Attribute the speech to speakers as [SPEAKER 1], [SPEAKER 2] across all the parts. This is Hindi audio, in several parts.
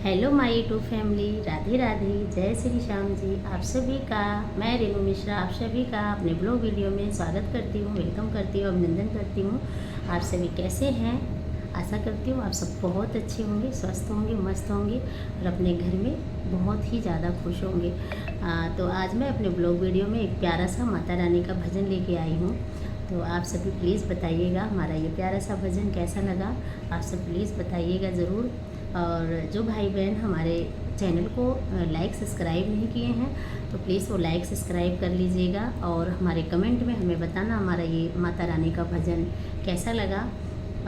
[SPEAKER 1] Hello my YouTube family, Radhe Radhe, जय श्री श्याम जी। आप सभी का मैं रेणु मिश्रा आप सभी का अपने ब्लॉग वीडियो में स्वागत करती हूँ, वेलकम करती हूँ, अभिनंदन करती हूँ। आप सभी कैसे हैं? आशा करती हूँ आप सब बहुत अच्छे होंगे, स्वस्थ होंगे, मस्त होंगे और अपने घर में बहुत ही ज़्यादा खुश होंगे। तो आज मैं अपने ब्लॉग वीडियो में एक प्यारा सा माता रानी का भजन लेके आई हूँ। तो आप सभी प्लीज़ बताइएगा हमारा ये प्यारा सा भजन कैसा लगा। आप सब प्लीज़ बताइएगा ज़रूर। और जो भाई बहन हमारे चैनल को लाइक सब्सक्राइब नहीं किए हैं तो प्लीज़ वो लाइक सब्सक्राइब कर लीजिएगा और हमारे कमेंट में हमें बताना हमारा ये माता रानी का भजन कैसा लगा।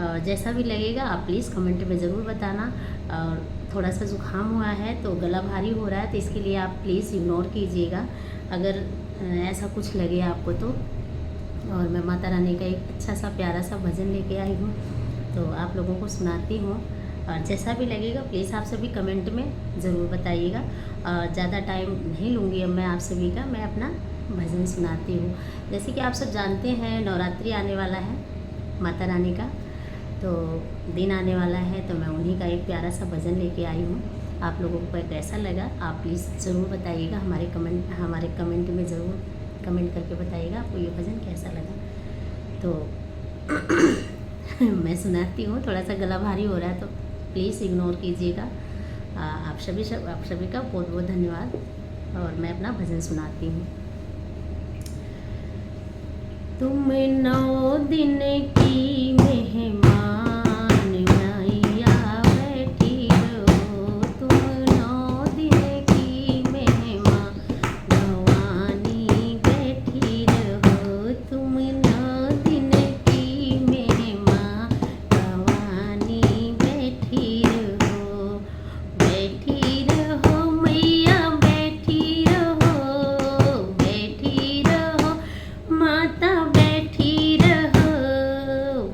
[SPEAKER 1] और जैसा भी लगेगा आप प्लीज़ कमेंट में ज़रूर बताना। और थोड़ा सा ज़ुकाम हुआ है तो गला भारी हो रहा है, तो इसके लिए आप प्लीज़ इग्नोर कीजिएगा अगर ऐसा कुछ लगे आपको तो। और मैं माता रानी का एक अच्छा सा प्यारा सा भजन लेके आई हूँ, तो आप लोगों को सुनाती हूँ। और जैसा भी लगेगा प्लीज़ आप सभी कमेंट में ज़रूर बताइएगा। और ज़्यादा टाइम नहीं लूँगी अब मैं आप सभी का, मैं अपना भजन सुनाती हूँ। जैसे कि आप सब जानते हैं नवरात्रि आने वाला है माता रानी का, तो दिन आने वाला है, तो मैं उन्हीं का एक प्यारा सा भजन लेके आई हूँ। आप लोगों को कैसा लगा आप प्लीज़ ज़रूर बताइएगा, हमारे कमेंट में ज़रूर कमेंट करके बताइएगा आपको ये भजन कैसा लगा। तो मैं सुनाती हूँ, थोड़ा सा गला भारी हो रहा है तो प्लीज़ इग्नोर कीजिएगा। आप सभी का बहुत बहुत धन्यवाद। और मैं अपना भजन सुनाती हूँ। तुम 9 दिन की मेहमान मैया बैठी रहो, तुम 9 दिन की मेहमान भवानी बैठी रहो, तुम 9 दिन की मेहमान भवानी बैठी रहो, बैठी रहो मैया बैठी रहो माता बैठी रहो,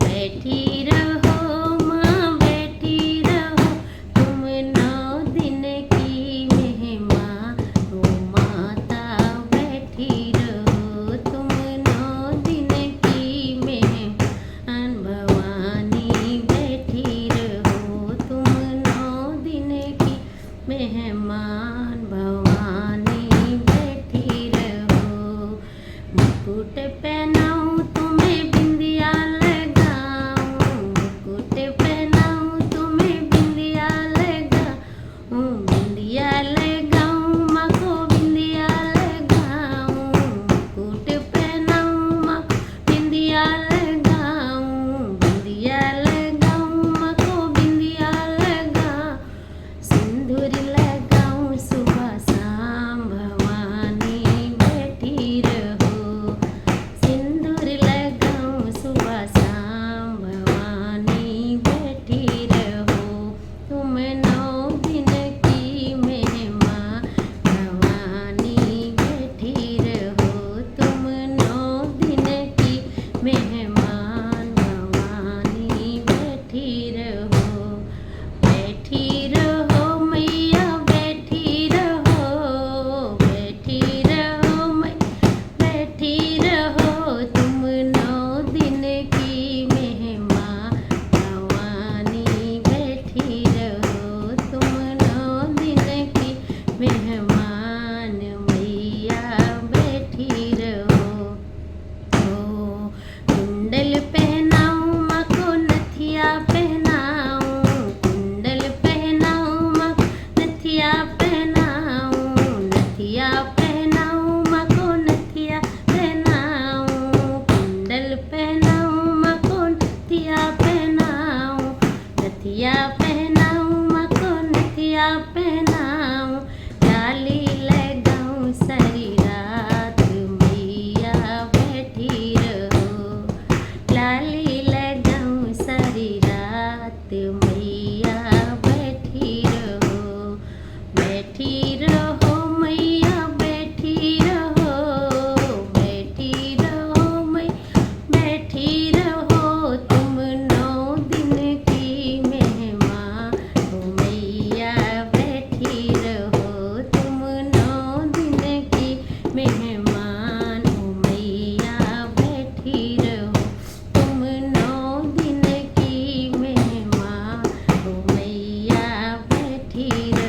[SPEAKER 1] बैठी रहो माँ बैठी रहो, तुम 9 दिन की मेहमान ओ माता बैठी रहो, तुम 9 दिन की मेहमान भवानी बैठी रहो, तुम 9 दिन की मेहमान भवानी बैठी रहो। मुकुट पहनाऊं तुम्हें बिंदिया लगाऊं, मुकुट पहनाऊं तुम्हें बिंदिया लगाऊं, बिंदिया लगाऊं माँ को बिंदिया लगाऊं, मुकुट पहनाऊं माँ को बिंदिया लगाऊं, बिंदिया लगाऊं माँ को बिंदिया लगाऊं, सिंदूर लगाऊं सुबह शाम भवानी बैठी रहो, सिंदूर लगाऊं सुबह शाम भवानी बैठी रहो, तुम 9 दिन की मेहमान भवानी बैठी रहो, तुम 9 दिन की मेहमान भवानी बैठी रहो, बैठी रहो मैया बैठी रहो, बैठी रहो मैया बैठी रहो, तुम 9 दिन की मेहमान भवानी बैठी रहो, तुम 9 दिन की मेहमान मैया बैठी रहो। ओ कुंडल पहनाऊं माँ को नथिया पहनाऊं, कुंडल पहनाऊं माँ को नथिया पहनाऊं, नथिया पहनाऊं माँ को नथिया पहनाऊं, कुंडल पहनाऊं माँ को नथिया पहनाऊं, नथिया पहनाऊं माँ को नथिया पहनाऊं, डाली लगाऊं सारी रात मैया बैठी रहो, लाली लगाऊं सारी रात मैया बैठी रहो, बैठी रहो मैया बैठी रहो, बैठी रहो मैया बैठी रहो, तुम 9 दिन की मेहमान ओ मैया बैठी रहो, तुम 9 दिन की मेहमान ओ मैया बैठी रहो, तुम 9 दिन की मेहमान ओ मैया बैठी रहो।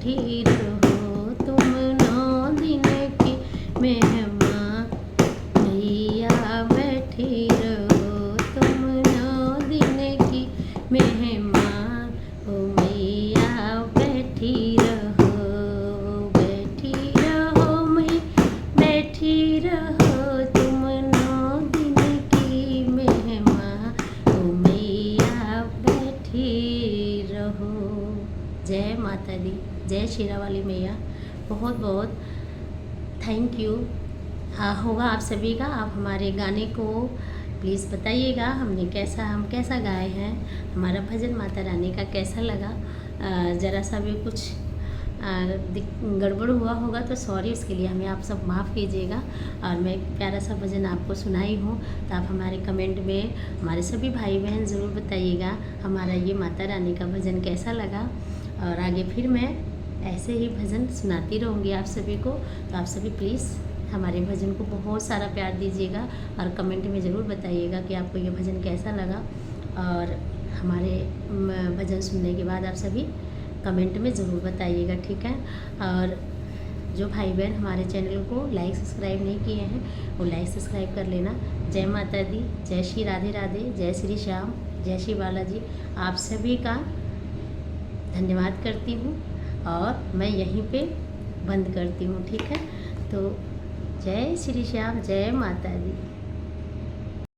[SPEAKER 1] बैठी रहो, तुम 9 दिन की मेहमान। मैया बैठी रहो, तुम 9 दिन की मेहमान। ओ मैया बैठी रहो, बैठी रहो, मैं बैठी रहो, तुम 9 दिन की मेहमान। ओ मैया बैठी रहो। जय माता दी, जय शेरा वाली मैया। बहुत बहुत थैंक यू होगा आप सभी का। आप हमारे गाने को प्लीज़ बताइएगा हम कैसा गाए हैं, हमारा भजन माता रानी का कैसा लगा। ज़रा सा भी कुछ गड़बड़ हुआ होगा तो सॉरी, उसके लिए हमें आप सब माफ़ कीजिएगा। और मैं प्यारा सा भजन आपको सुनाई हूँ, तो आप हमारे कमेंट में हमारे सभी भाई बहन ज़रूर बताइएगा हमारा ये माता रानी का भजन कैसा लगा। और आगे फिर मैं ऐसे ही भजन सुनाती रहूँगी आप सभी को। तो आप सभी प्लीज़ हमारे भजन को बहुत सारा प्यार दीजिएगा और कमेंट में ज़रूर बताइएगा कि आपको ये भजन कैसा लगा। और हमारे भजन सुनने के बाद आप सभी कमेंट में ज़रूर बताइएगा, ठीक है। और जो भाई बहन हमारे चैनल को लाइक सब्सक्राइब नहीं किए हैं वो लाइक सब्सक्राइब कर लेना। जय माता दी, जय श्री राधे राधे, जय श्री श्याम, जय श्री बालाजी। आप सभी का धन्यवाद करती हूँ और मैं यहीं पे बंद करती हूँ, ठीक है। तो जय श्री श्याम, जय माता दी।